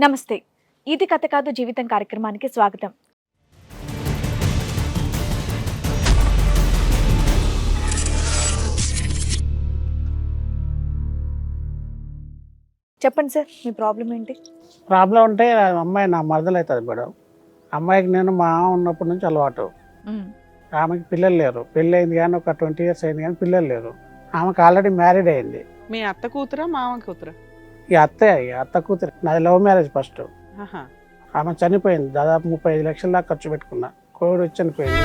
నమస్తే. ఇది కథ కాదు జీవితం కార్యక్రమానికి స్వాగతం. చెప్పండి సార్, మీ ప్రాబ్లం ఏంటి? ప్రాబ్లం అంటే అమ్మాయి నా మరదలు అవుతుంది మేడం. అమ్మాయికి నేను మా ఉన్నప్పటి నుంచి అలవాటు. ఆమెకి పిల్లలు లేరు. పెళ్ళి అయింది కానీ ఒక 20 years అయింది కానీ పిల్లలు లేరు. ఆమెకు ఆల్రెడీ మ్యారీడ్ అయింది. మీ అత్త కూతురా మామ కూతురా? ఈ అత్త కూతురు. నాది లవ్ మ్యారేజ్ ఫస్ట్. ఆమె చనిపోయింది. దాదాపు 35 లక్షల దాకా ఖర్చు పెట్టుకున్నా. కోవిడ్ వచ్చి చనిపోయింది.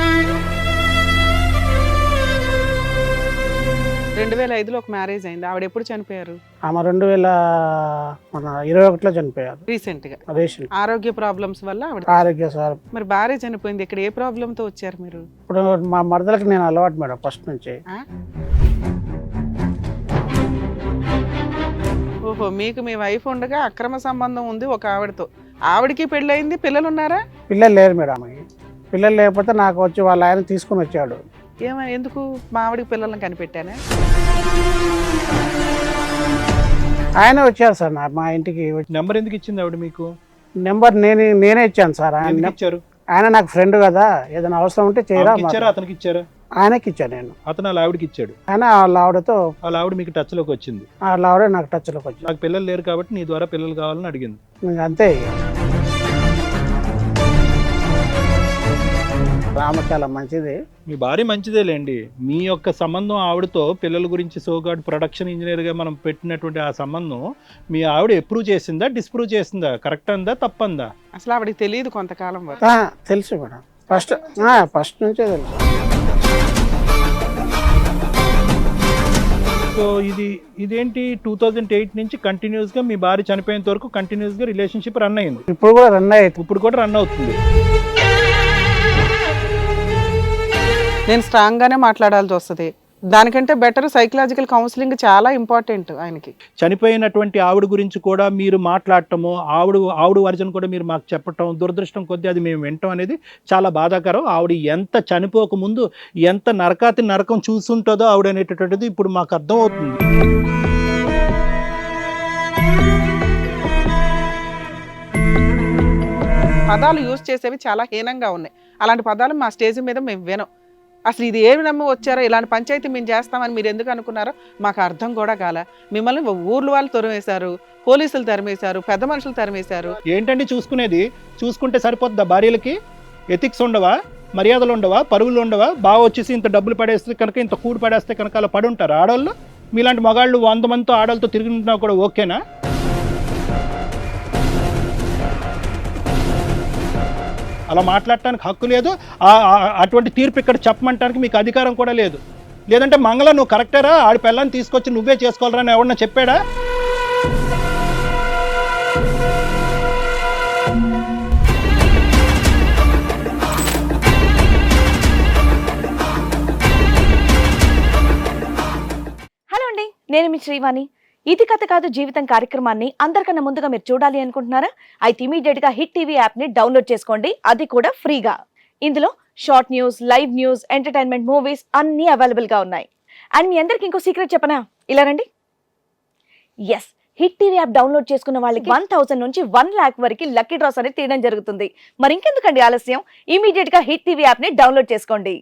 2005లో ఒక మ్యారేజ్ అయింది. ఆవిడ ఎప్పుడు చనిపోయారు? ఆమె 2021లో చనిపోయారు. రీసెంట్ గా ఆరోగ్య ప్రాబ్లమ్స్ వల్ల ఆవిడ ఆరోగ్య సార్. మరి భార్య చనిపోయింది. ఇక్కడ ఏ ప్రాబ్లమ్ తో వచ్చారు మీరు? ఇప్పుడు మా మరదలకి నేను అలవాటు మేడం ఫస్ట్ నుంచి. ఓహో, మీకు మీ వైఫ్ ఉండగా అక్రమ సంబంధం ఉంది ఒక ఆవిడతో. ఆవిడకి పెళ్ళయింది, పిల్లలు ఉన్నారా? పిల్లలు లేరు మేడం. ఆమెకి పిల్లలు లేకపోతే నాకు వచ్చి వాళ్ళ ఆయన తీసుకుని వచ్చాడు. ఎందుకు? మా ఆవిడకి పిల్లలను కనిపెట్టానే. ఆయన వచ్చారు సార్ మా ఇంటికి. నెంబర్ ఎందుకు ఇచ్చింది ఆవిడ మీకు? నెంబర్ నేనే ఇచ్చాను సార్. ఆయన నాకు ఫ్రెండ్ కదా, ఏదైనా అవసరం ఉంటే చేయరా. అతనికి ఇచ్చారా? ఆయనకి ఇచ్చాను నేను. అతను వాళ్ళ ఆవిడకి ఇచ్చాడు. ఆయన వాళ్ళ ఆవిడతో వాళ్ళ ఆవిడ మీకు టచ్ లోకి వచ్చింది. వాళ్ళ ఆవిడ నాకు టచ్ లోకి వచ్చింది. నాకు పిల్లలు లేరు కాబట్టి నీ ద్వారా పిల్లలు కావాలని అడిగింది. అంతే. ఆమె చాలా మంచిది. మీ భార్య మంచిదేలేండి. మీ యొక్క సంబంధం ఆవిడతో పిల్లల గురించి సోగాడ్ ప్రొడక్షన్ ఇంజనీర్ గా మనం పెట్టినటువంటి ఆ సంబంధం మీ ఆవిడ అప్రూవ్ చేసిందా, డిస్ప్రూవ్ చేసిందా, కరెక్ట్ అందా, తప్పందా? అసలు ఆవిడకి తెలియదు కొంతకాలం వరకు. తెలుసు మేడం. ఫస్ట్ నుంచే తెలుసు. సో ఇదేంటి 2008 నుంచి కంటిన్యూస్ గా మీ భార్య చనిపోయేంత వరకు కంటిన్యూస్ గా రిలేషన్షిప్ రన్ అయింది. ఇప్పుడు కూడా రన్ అవుతుంది. నేను స్ట్రాంగ్ గానే మాట్లాడాల్సి వస్తుంది. దానికంటే బెటర్ సైకలాజికల్ కౌన్సిలింగ్ చాలా ఇంపార్టెంట్ ఆయనకి. చనిపోయినటువంటి ఆవిడ గురించి కూడా మీరు మాట్లాడటము, ఆవిడ వర్జన్ కూడా మీరు మాకు చెప్పటం, దురదృష్టం కొద్దీ అది మేము వినటం అనేది చాలా బాధాకరం. ఆవిడ ఎంత చనిపోక ముందు ఎంత నరకం చూసుంటుందో ఆవిడ అనేటటువంటిది ఇప్పుడు మాకు అర్థం అవుతుంది. పదాలు యూజ్ చేసేవి చాలా హీనంగా ఉన్నాయి. అలాంటి పదాలు మా స్టేజ్ మీద మేము వినం. అసలు ఇది ఏమి నమ్మి వచ్చారో, ఇలాంటి పంచాయతీ మేము చేస్తామని మీరు ఎందుకు అనుకున్నారో మాకు అర్థం కూడా కాల. మిమ్మల్ని ఊర్లు వాళ్ళు తరిమేశారు, పోలీసులు తరిమేశారు, పెద్ద మనుషులు తరిమేశారు. ఏంటండి చూసుకునేది? చూసుకుంటే సరిపోద్దా? భార్యలకి ఎథిక్స్ ఉండవా, మర్యాదలు ఉండవా, పరువులు ఉండవా? బాగా వచ్చేసి ఇంత డబ్బులు పడేస్తే కనుక, ఇంత కూడు పడేస్తే కనుక అలా పడి ఉంటారు ఆడవాళ్ళు. మీలాంటి మగాళ్ళు 100 మందితో ఆడవాళ్ళతో తిరుగుతున్నా కూడా ఓకేనా? అలా మాట్లాడటానికి హక్కు లేదు. అటువంటి తీర్పు ఇక్కడ చెప్పమంటానికి మీకు అధికారం కూడా లేదు. లేదంటే మంగళ నువ్వు కరెక్టరా, ఆడి పిల్లని తీసుకొచ్చి నువ్వే చేసుకోవాలరా అని ఎవరన్నా చెప్పాడా? హలో అండి, నేను మీ శ్రీవాణి. ఇది కథ కాదు జీవితం కార్యక్రమాన్ని అందరికన్నా ముందుగా మీరు చూడాలి అనుకుంటున్నారా? అయితే ఇమీడియట్ గా హిట్ టీవీ యాప్ ని డౌన్లోడ్ చేసుకోండి, అది కూడా ఫ్రీగా. ఇందులో short news, live news, entertainment, movies అన్ని అవైలబుల్ గా ఉన్నాయి. అండ్ మీ అందరికి ఇంకో సీక్రెట్ చెప్పనా? ఇలా రండి. Yes, hit TV app download చేసుకున్న వాళ్ళకి 1000 నుంచి 1 lakh వరకు లక్కీ డ్రాస్ అనేది తీయడం జరుగుతుంది. మరి ఇంకెందుకండి ఆలస్యం, ఇమీడియట్ గా హిట్ టీవీ యాప్ ని డౌన్లోడ్ చేసుకోండి.